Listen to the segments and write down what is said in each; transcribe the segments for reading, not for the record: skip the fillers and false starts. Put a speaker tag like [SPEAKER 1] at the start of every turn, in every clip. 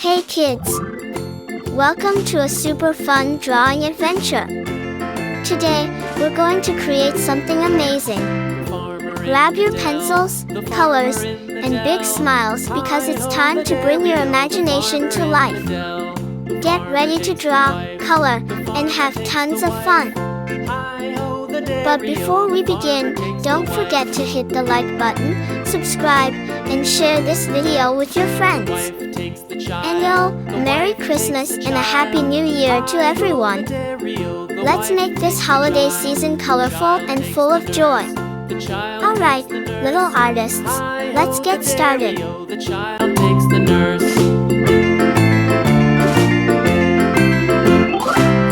[SPEAKER 1] Hey kids! Welcome to a super fun drawing adventure. Today, we're going to create something amazing. Grab your pencils, colors, and big smiles because it's time to bring your imagination to life. Get ready to draw, color, and have tons of fun. But before we begin, don't forget to hit the like button, subscribe, and share this video with your friends. And Merry Christmas and a Happy New Year to everyone. Let's make this holiday season colorful and full of joy. Alright, little artists, let's get started.
[SPEAKER 2] The child takes the nurse.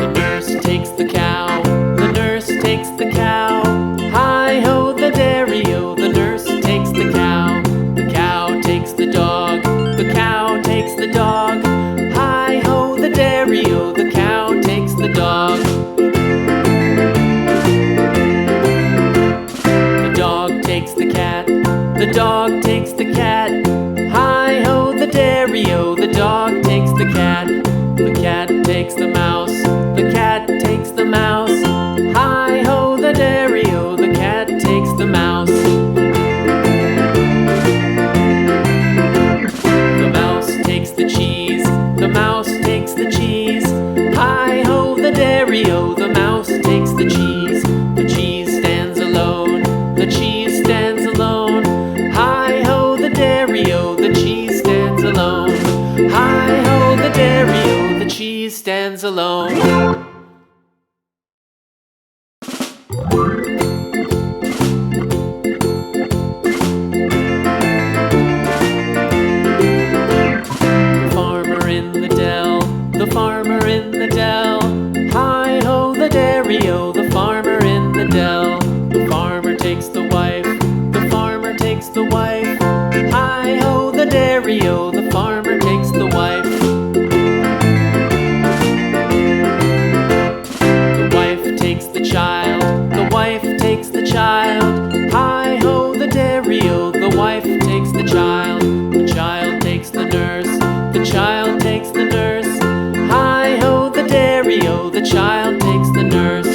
[SPEAKER 2] The nurse takes the cow. The nurse takes the cow. Hi-ho, the dairy-o. The nurse takes the cow. The cow takes the dog. The cow takes the dog. Hi-ho, the dairy-o. The cow takes the dog. The dog takes the cat. The dog takes the cat. Hi-ho, the dairy-o. The dog takes the cat. The cat takes the mouse. The cat takes the mouse. Hi-ho, the dairy-o. The cat takes the mouse. The mouse takes the cheese. The mouse takes the cheese. Hi-ho, the dairy-o. The mouse takes the cheese. The cheese stands alone. The cheese stands alone. Hi-ho, the dairy-o. The cheese stands alone. Hi-ho, the dairy-o. The cheese stands alone. The farmer in the dell. Hi-ho, the dairy-o. The farmer in the dell. The farmer takes the wife. The farmer takes the wife. Hi-ho, the dairy-o. The farmer takes the wife. The wife takes the child. The wife takes the child. Hi-ho, the dairy-o. The wife takes the child. The child takes the nurse. The child takes the nurse. Hi-ho, the dairy-o. The child takes the nurse.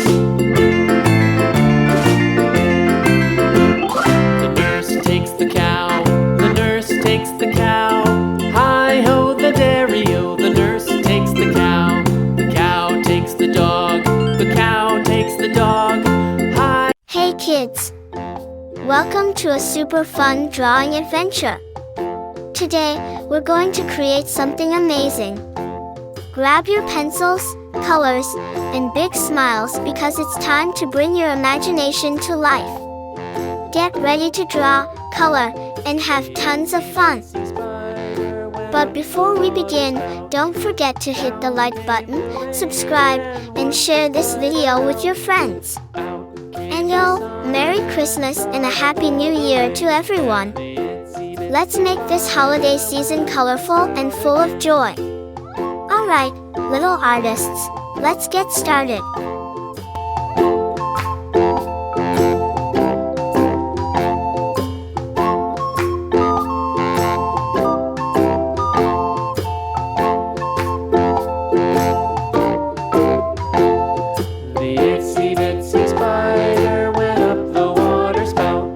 [SPEAKER 2] The nurse takes the cow. The nurse takes the cow. Hi-ho, the dairy-o. The nurse takes the cow. The cow takes the dog. The cow takes the dog.
[SPEAKER 1] Hey kids! Welcome to a super fun drawing adventure. Today, we're going to create something amazing. Grab your pencils, colors, and big smiles because it's time to bring your imagination to life. Get ready to draw, color, and have tons of fun. But before we begin, don't forget to hit the like button, subscribe, and share this video with your friends. And Merry Christmas and a Happy New Year to everyone. Let's make this holiday season colorful and full of joy. Alright, little artists, let's get started.
[SPEAKER 2] The itsy bitsy spider went up the water spout.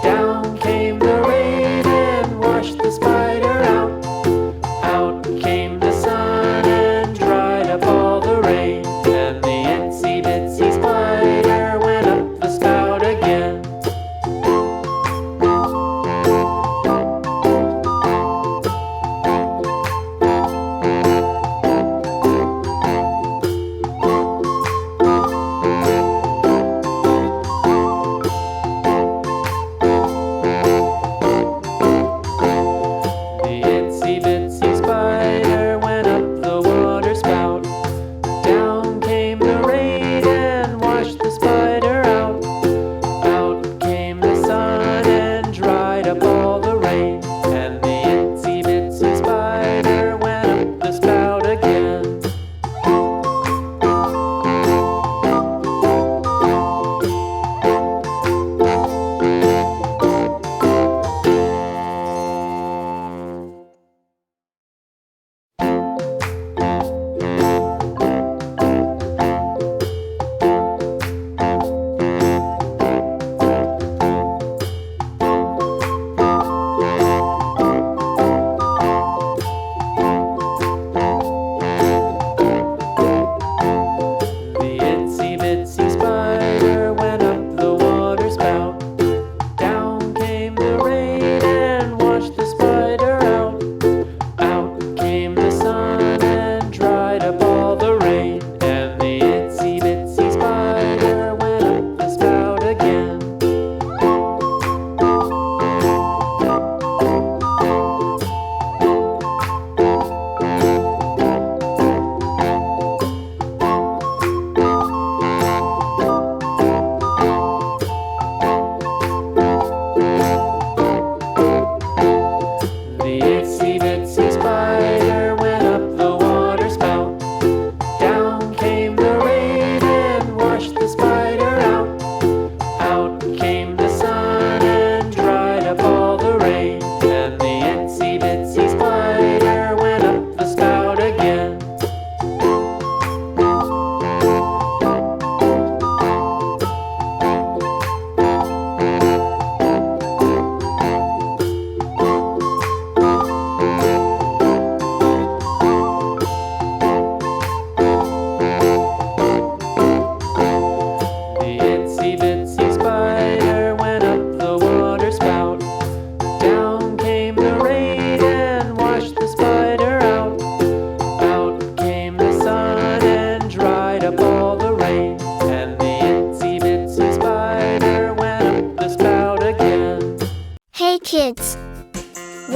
[SPEAKER 2] Down came the rain and washed the spider out. Out came the sun and dried up all the rain. And the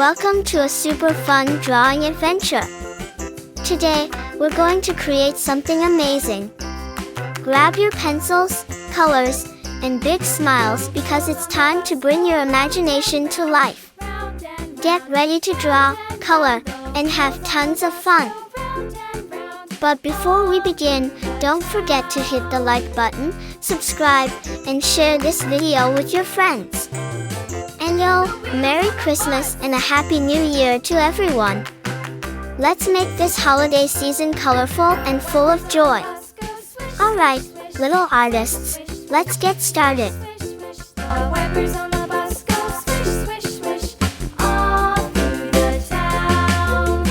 [SPEAKER 1] Welcome to a super fun drawing adventure. Today, we're going to create something amazing. Grab your pencils, colors, and big smiles because it's time to bring your imagination to life. Get ready to draw, color, and have tons of fun. But before we begin, don't forget to hit the like button, subscribe, and share this video with your friends. And Merry Christmas and a Happy New Year to everyone. Let's make this holiday season colorful and full of joy. Alright, little artists, let's get started.
[SPEAKER 3] Wipers on the bus go swish, swish, swish, all through the town.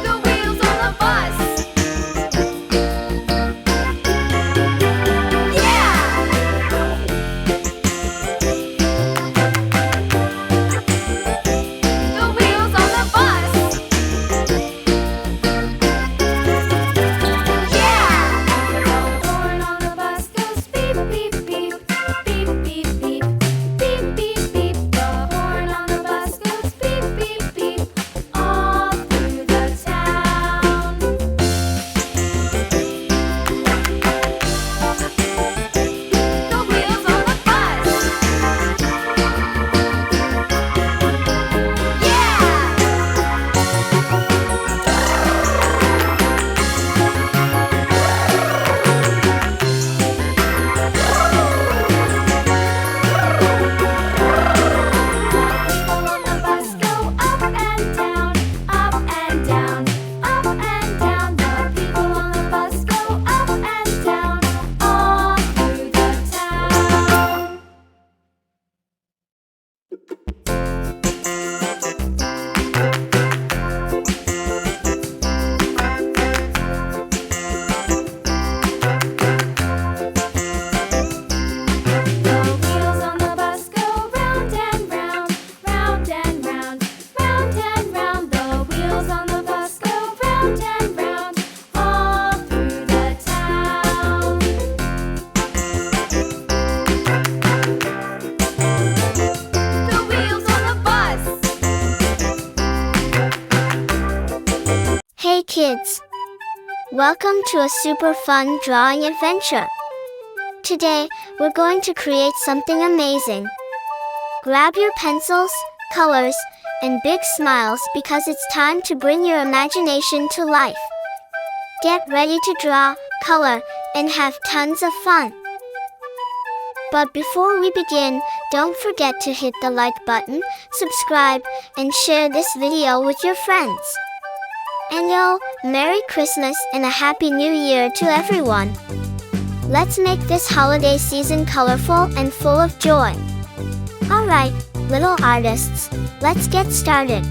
[SPEAKER 3] The wheels on the bus. Yeah! The wheels on the bus. The horn on the bus goes beep, beep, beep, beep, beep, beep, beep, beep, beep. The horn on the bus goes beep, beep, beep, all through the town. The wheels on the bus. People on the bus go up and down, up and down, up and down. The people on the bus go up and down, all through the town. The wheels on the bus go round and round, round and round, round and round. The wheels on the bus go round and round, all through the town. The wheels on the bus.
[SPEAKER 1] Hey kids! Welcome to a super fun drawing adventure. Today, we're going to create something amazing. Grab your pencils, colors, and big smiles because it's time to bring your imagination to life. Get ready to draw, color, and have tons of fun. But before we begin, don't forget to hit the like button, subscribe, and share this video with your friends. And Merry Christmas and a Happy New Year to everyone. Let's make this holiday season colorful and full of joy. Alright, little artists, let's get started.